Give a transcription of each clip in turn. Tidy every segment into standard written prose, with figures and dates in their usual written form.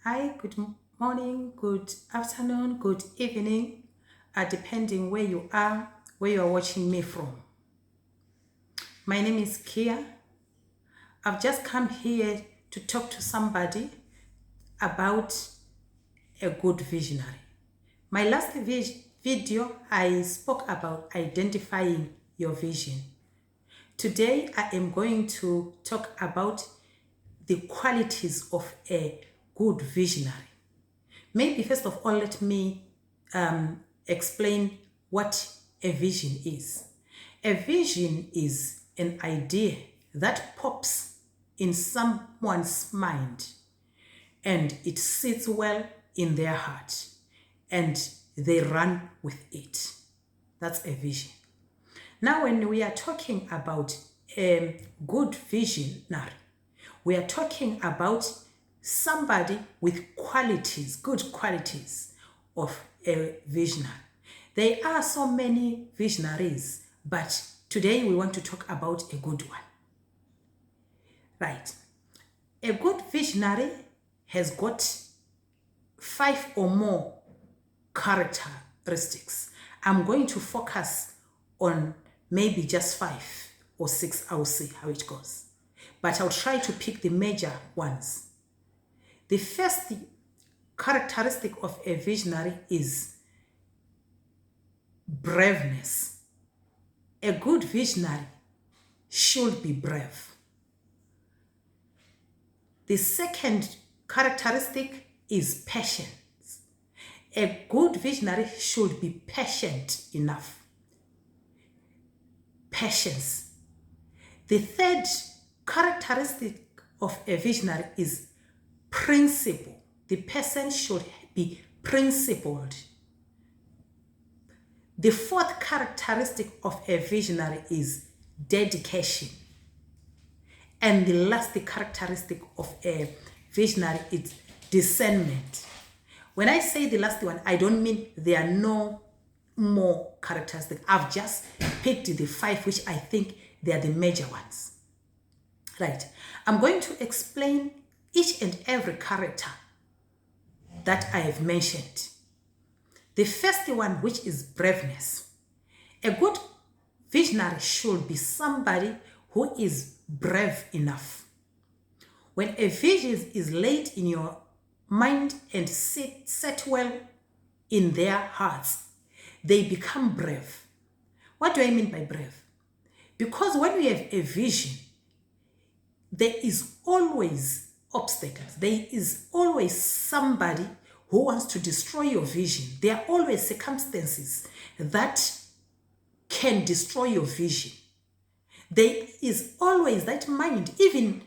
Hi, good morning, good afternoon, good evening, depending where you are, where you are watching me from. My name is Kia. I've just come here to talk to somebody about a good visionary. My last video, I spoke about identifying your vision. Today, I am going to talk about the qualities of a good visionary. Maybe first of all, let me explain what a vision is. A vision is an idea that pops in someone's mind and it sits well in their heart and they run with it. That's a vision. Now, when we are talking about a good visionary, we are talking about somebody with qualities, good qualities of a visionary. There are so many visionaries, but today we want to talk about a good one. Right. A good visionary has got 5 or more characteristics. I'm going to focus on maybe just 5 or 6. I'll see how it goes. But I'll try to pick the major ones. The first characteristic of a visionary is braveness. A good visionary should be brave. The second characteristic is patience. A good visionary should be patient enough. Patience. The third characteristic of a visionary is principle. The person should be principled. The fourth characteristic of a visionary is dedication. And the last characteristic of a visionary is discernment. When I say the last one, I don't mean there are no more characteristics. I've just picked the 5 which I think they are the major ones. Right. I'm going to explain each and every character that I have mentioned. The first one, which is braveness. A good visionary should be somebody who is brave enough. When a vision is laid in your mind and set well in their hearts, they become brave. What do I mean by brave? Because when we have a vision, there is always obstacles. There is always somebody who wants to destroy your vision. There are always circumstances that can destroy your vision. There is always that mind, even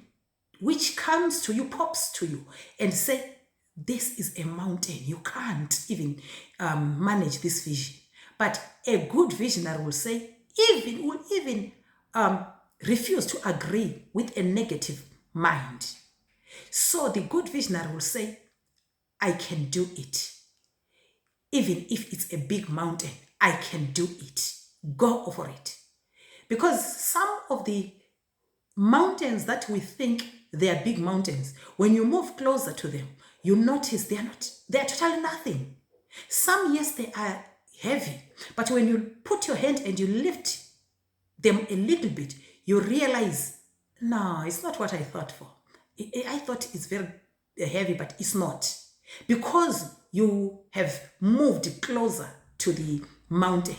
which comes to you, pops to you, and say, this is a mountain. You can't even manage this vision. But a good visionary will say, will even refuse to agree with a negative mind. So the good visionary will say, I can do it. Even if it's a big mountain, I can do it. Go over it. Because some of the mountains that we think they are big mountains, when you move closer to them, you notice they are totally nothing. Some, yes, they are heavy, but when you put your hand and you lift them a little bit, you realize, no, it's not what I thought for. I thought it's very heavy, but it's not. Because you have moved closer to the mountain.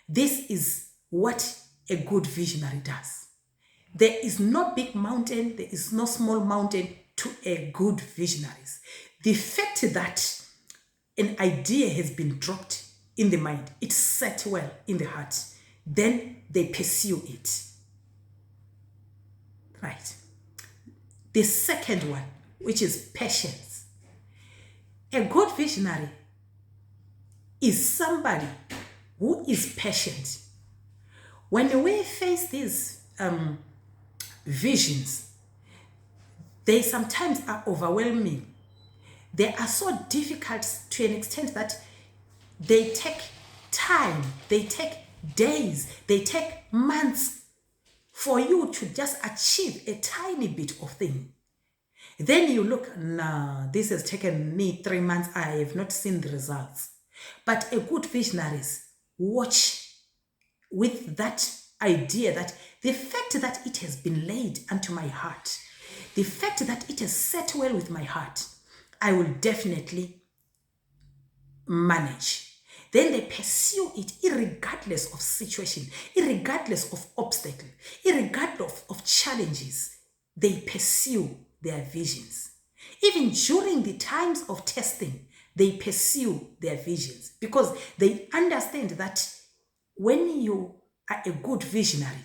This is what a good visionary does. There is no big mountain, there is no small mountain to a good visionary. The fact that an idea has been dropped in the mind, it's set well in the heart, then they pursue it. Right. The second one, which is patience. A good visionary is somebody who is patient. When we face these visions, they sometimes are overwhelming. They are so difficult to an extent that they take time, they take days, they take months for you to just achieve a tiny bit of thing. Then you look, nah, this has taken me 3 months. I have not seen the results. But a good visionaries watch with that idea that the fact that it has been laid unto my heart, the fact that it has set well with my heart, I will definitely manage. Then they pursue it irregardless of situation, irregardless of obstacle, irregardless of challenges. They pursue their visions. Even during the times of testing, they pursue their visions because they understand that when you are a good visionary,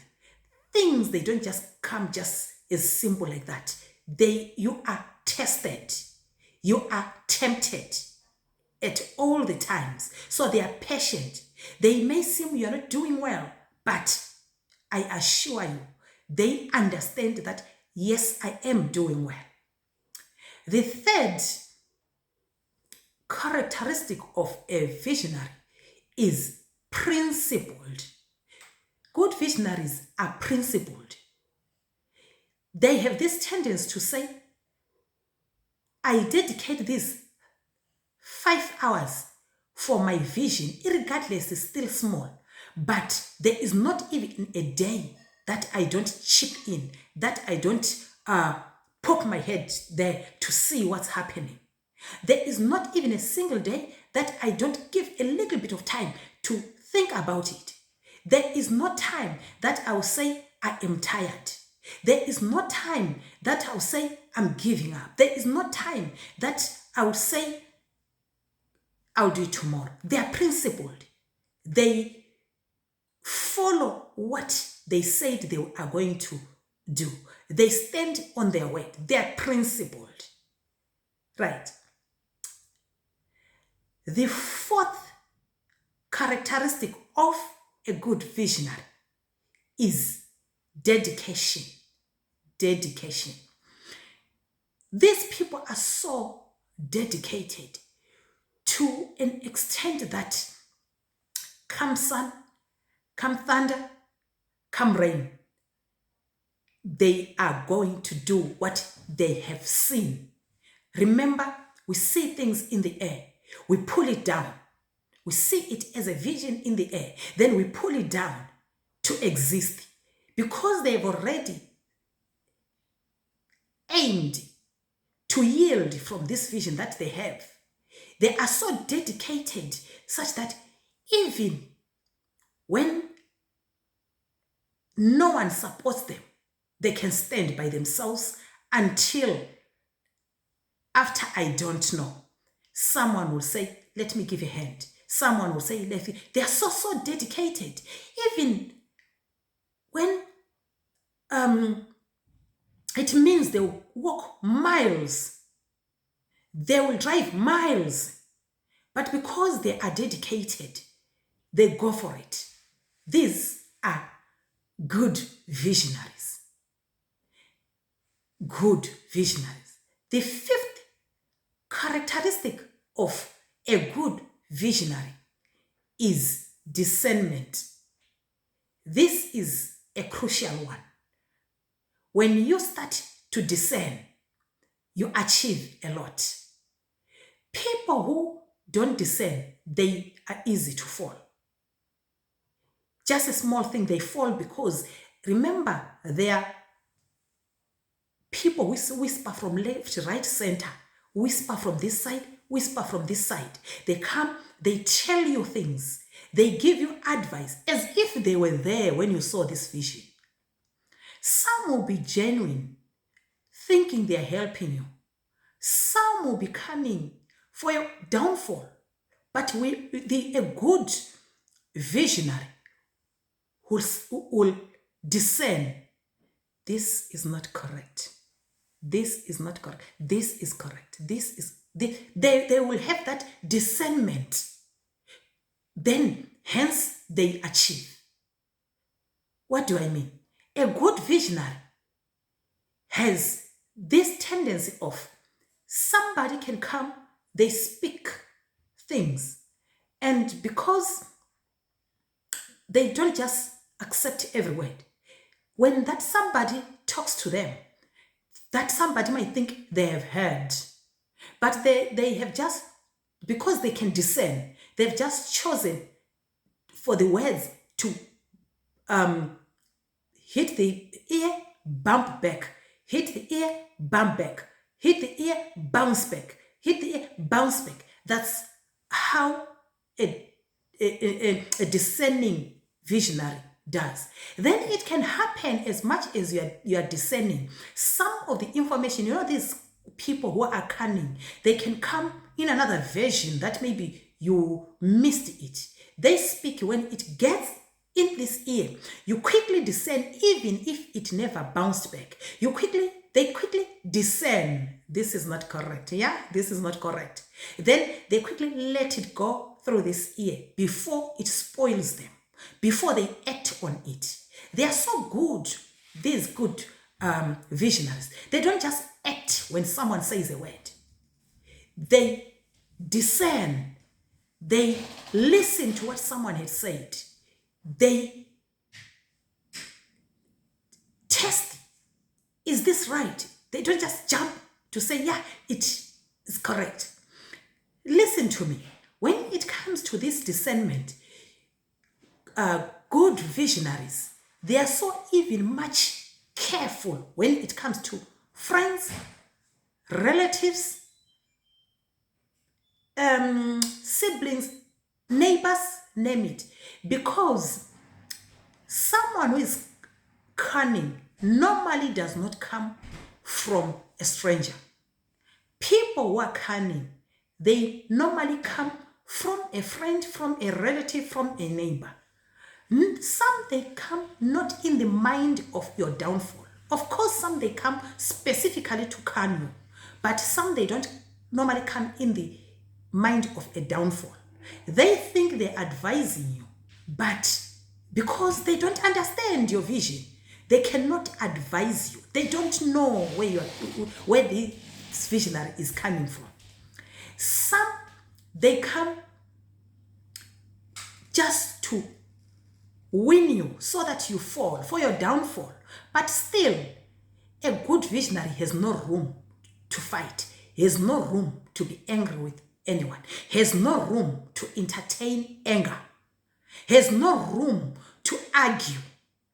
things they don't just come just as simple like that. You are tested, you are tempted at all the times. So they are patient. They may seem you're not doing well, but I assure you, they understand that yes, I am doing well. The third characteristic of a visionary is principled. Good visionaries are principled. They have this tendency to say, I dedicate this 5 hours for my vision, irregardless, it's still small. But there is not even a day that I don't chip in, that I don't poke my head there to see what's happening. There is not even a single day that I don't give a little bit of time to think about it. There is no time that I will say I am tired. There is no time that I will say I'm giving up. There is no time that I will say I'll do it tomorrow. They are principled. They follow what they said they are going to do. They stand on their word. They are principled. Right. The fourth characteristic of a good visionary is dedication. Dedication. These people are so dedicated to an extent that come sun, come thunder, come rain, they are going to do what they have seen. Remember, we see things in the air, we pull it down. We see it as a vision in the air, then we pull it down to exist because they've already aimed to yield from this vision that they have. They are so dedicated such that even when no one supports them, they can stand by themselves until after I don't know. Someone will say, let me give a hand. Someone will say, let me. They are so dedicated. Even when it means they will walk miles, they will drive miles, but because they are dedicated, they go for it. These are good visionaries. Good visionaries. The fifth characteristic of a good visionary is discernment. This is a crucial one. When you start to discern, you achieve a lot. People who don't discern, they are easy to fall. Just a small thing, they fall because, remember, they are people who whisper from left, right, center, whisper from this side, whisper from this side. They come, they tell you things. They give you advice as if they were there when you saw this vision. Some will be genuine, thinking they're helping you. Some will be coming for your downfall. But a good visionary will discern, this is not correct. This is not correct. This is correct. They will have that discernment. Then, hence, they achieve. What do I mean? A good visionary has this tendency of somebody can come, they speak things, and because they don't just accept every word, when that somebody talks to them, that somebody might think they have heard. But they have just, because they can discern, they've just chosen for the words to hit the ear, bump back, hit the ear, bump back, hit the ear, bounce back, hit the ear, bounce back. That's how a discerning visionary does. Then it can happen as much as you are discerning. Some of the information, these people who are cunning, they can come in another version that maybe you missed it. They speak when it gets in this ear. You quickly discern, even if it never bounced back. They quickly discern, this is not correct. Yeah, this is not correct. Then they quickly let it go through this ear before it spoils them, before they act on it. They are so good, these good visionaries. They don't just act when someone says a word. They discern. They listen to what someone has said. They test, is this right? They don't just jump to say, yeah, it is correct. Listen to me. When it comes to this discernment, good visionaries, they are so even much careful when it comes to friends, relatives, siblings, neighbors, name it. Because someone who is cunning normally does not come from a stranger. People who are cunning, they normally come from a friend, from a relative, from a neighbor. Some they come not in the mind of your downfall. Of course, some they come specifically to con you, but some they don't normally come in the mind of a downfall. They think they're advising you, but because they don't understand your vision, they cannot advise you. They don't know where this visionary is coming from. Some they come just to win you so that you fall, for your downfall. But still, a good visionary has no room to fight. He has no room to be angry with anyone. He has no room to entertain anger. He has no room to argue.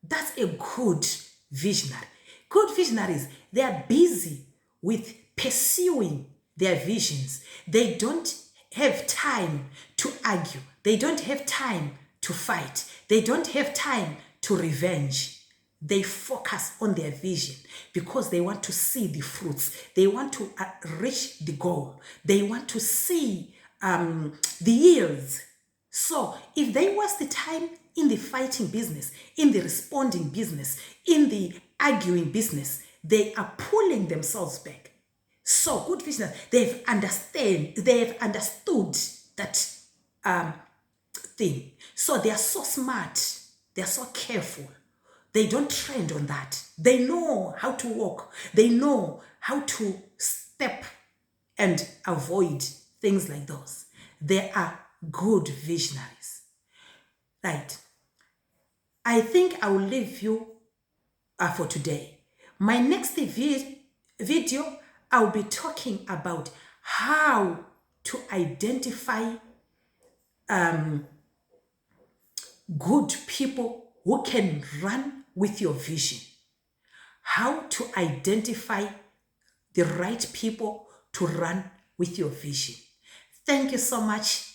That's a good visionary. Good visionaries, they are busy with pursuing their visions. They don't have time to argue. They don't have time to fight. They don't have time to revenge. They focus on their vision because they want to see the fruits. They want to reach the goal. They want to see the yields. So if they waste the time in the fighting business, in the responding business, in the arguing business, they are pulling themselves back. So good visionaries, they've understood that thing. So they are so smart. They are so careful. They don't trend on that. They know how to walk. They know how to step and avoid things like those. They are good visionaries. Right. I think I will leave you for today. My next video, I'll be talking about how to identify good people who can run with your vision. How to identify the right people to run with your vision. Thank you so much.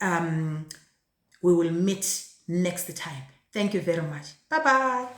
We will meet next time. Thank you very much. Bye-bye.